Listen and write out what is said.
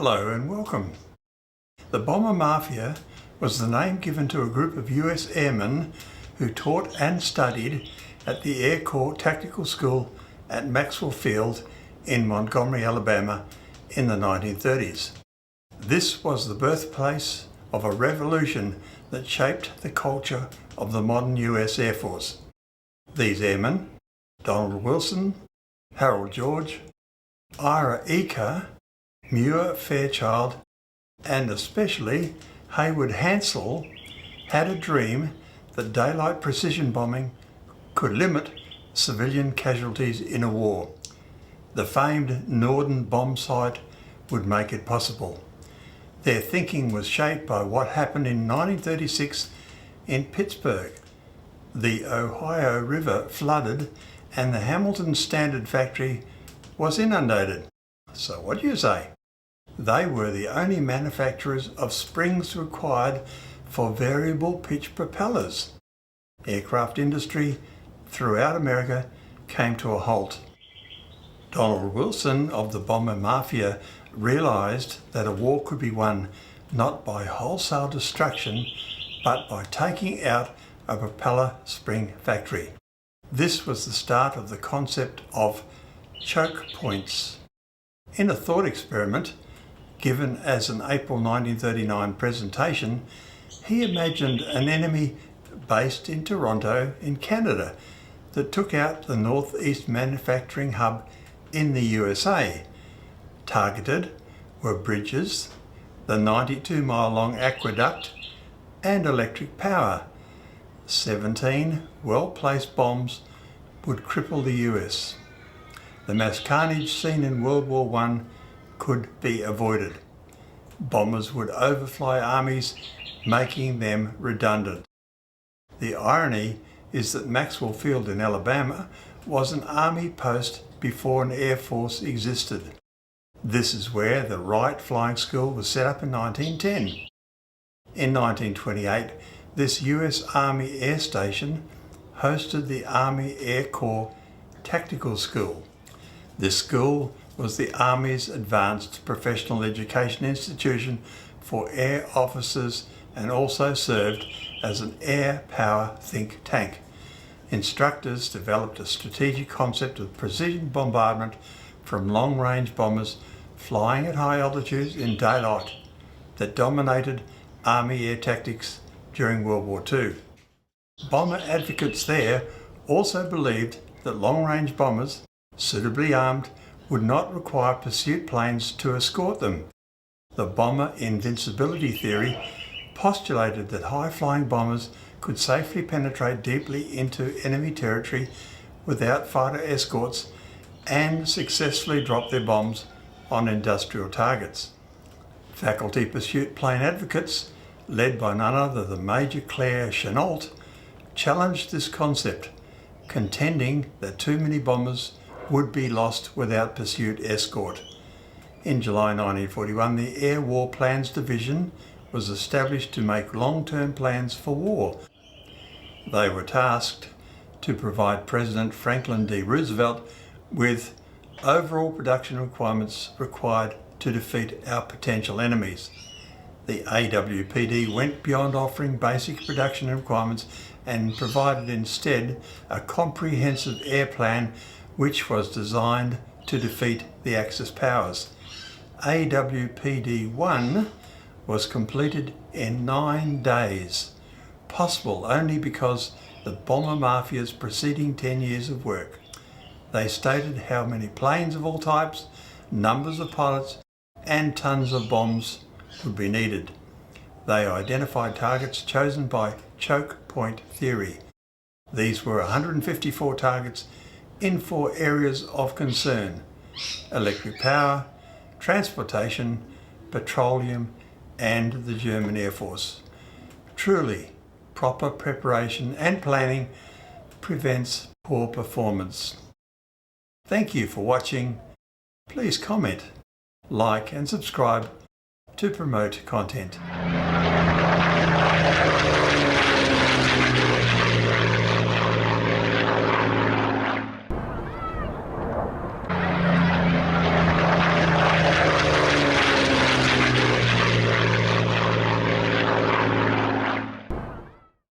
Hello and welcome. The Bomber Mafia was the name given to a group of US airmen who taught and studied at the Air Corps Tactical School at Maxwell Field in Montgomery, Alabama in the 1930s. This was the birthplace of a revolution that shaped the culture of the modern US Air Force. These airmen, Donald Wilson, Harold George, Ira Eaker, Muir Fairchild, and especially Haywood Hansel, had a dream that daylight precision bombing could limit civilian casualties in a war. The famed Norden bomb site would make it possible. Their thinking was shaped by what happened in 1936 in Pittsburgh. The Ohio River flooded and the Hamilton Standard factory was inundated. So what do you say? They were the only manufacturers of springs required for variable pitch propellers. Aircraft industry throughout America came to a halt. Donald Wilson of the Bomber Mafia realized that a war could be won not by wholesale destruction, but by taking out a propeller spring factory. This was the start of the concept of choke points. In a thought experiment given as an April 1939 presentation, he imagined an enemy based in Toronto in Canada that took out the Northeast manufacturing hub in the USA. Targeted were bridges, the 92-mile-long aqueduct, and electric power. 17 well-placed bombs would cripple the US. The mass carnage seen in World War I could be avoided. Bombers would overfly armies, making them redundant. The irony is that Maxwell Field in Alabama was an army post before an air force existed. This is where the Wright Flying School was set up in 1910. In 1928, this US Army Air Station hosted the Army Air Corps Tactical School. This school was the Army's advanced professional education institution for air officers and also served as an air power think tank. Instructors developed a strategic concept of precision bombardment from long-range bombers flying at high altitudes in daylight that dominated Army air tactics during World War II. Bomber advocates there also believed that long-range bombers, suitably armed, would not require pursuit planes to escort them. The bomber invincibility theory postulated that high-flying bombers could safely penetrate deeply into enemy territory without fighter escorts and successfully drop their bombs on industrial targets. Faculty pursuit plane advocates, led by none other than Major Claire Chennault, challenged this concept, contending that too many bombers would be lost without pursuit escort. In July 1941, the Air War Plans Division was established to make long-term plans for war. They were tasked to provide President Franklin D. Roosevelt with overall production requirements required to defeat our potential enemies. The AWPD went beyond offering basic production requirements and provided instead a comprehensive air plan which was designed to defeat the Axis powers. AWPD-1 was completed in 9 days, possible only because the Bomber Mafia's preceding 10 years of work. They stated how many planes of all types, numbers of pilots, and tons of bombs would be needed. They identified targets chosen by choke point theory. These were 154 targets in 4 areas of concern: electric power, transportation, petroleum, and the German Air Force. Truly, proper preparation and planning prevents poor performance. Thank you for watching. Please comment, like and subscribe to promote content.